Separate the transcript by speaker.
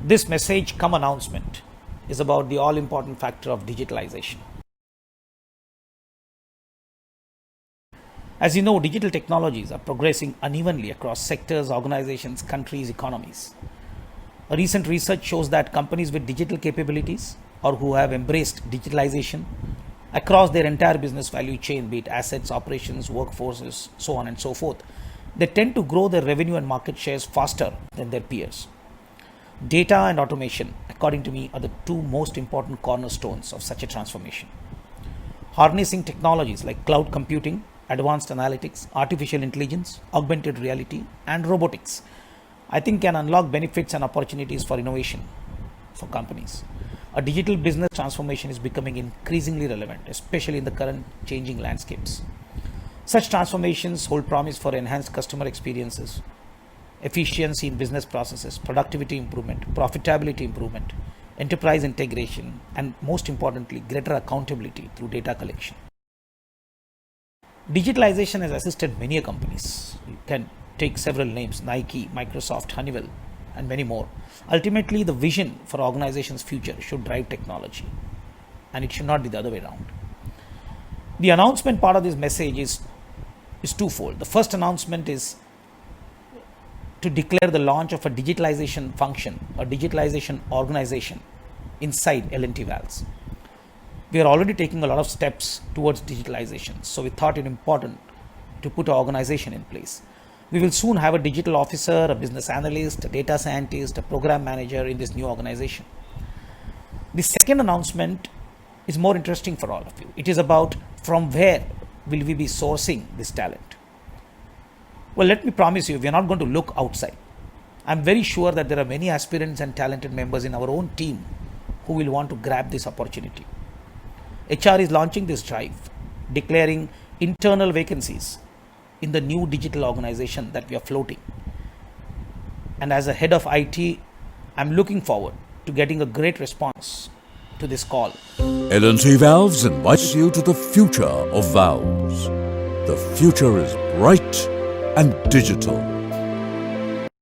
Speaker 1: This message come announcement is about the all-important factor of digitalization. As you know, digital technologies are progressing unevenly across sectors, organizations, countries, economies. A recent research shows that companies with digital capabilities or who have embraced digitalization across their entire business value chain, be it assets, operations, workforces, so on and so forth, they tend to grow their revenue and market shares faster than their peers. Data and automation, according to me, are the two most important cornerstones of such a transformation. Harnessing technologies like cloud computing, advanced analytics, artificial intelligence, augmented reality, and robotics, I think can unlock benefits and opportunities for innovation for companies. A digital business transformation is becoming increasingly relevant, especially in the current changing landscapes. Such transformations hold promise for enhanced customer experiences, efficiency in business processes, productivity improvement, profitability improvement, enterprise integration, and most importantly, greater accountability through data collection. Digitalization has assisted many companies. You can take several names: Nike, Microsoft, Honeywell, and many more. Ultimately, the vision for organization's future should drive technology, and it should not be the other way around. The announcement part of this message is twofold. The first announcement is to declare the launch of a digitalization function, a digitalization organization inside L&T Valves. We are already taking a lot of steps towards digitalization, so we thought it important to put an organization in place. We will soon have a digital officer, a business analyst, a data scientist, a program manager in this new organization. The second announcement is more interesting for all of you. It is about from where will we be sourcing this talent. Well, let me promise you, we are not going to look outside. I'm very sure that there are many aspirants and talented members in our own team who will want to grab this opportunity. HR is launching this drive, declaring internal vacancies in the new digital organization that we are floating. And as a head of IT, I'm looking forward to getting a great response to this call.
Speaker 2: L&T Valves invites you to the future of valves. The future is bright and digital.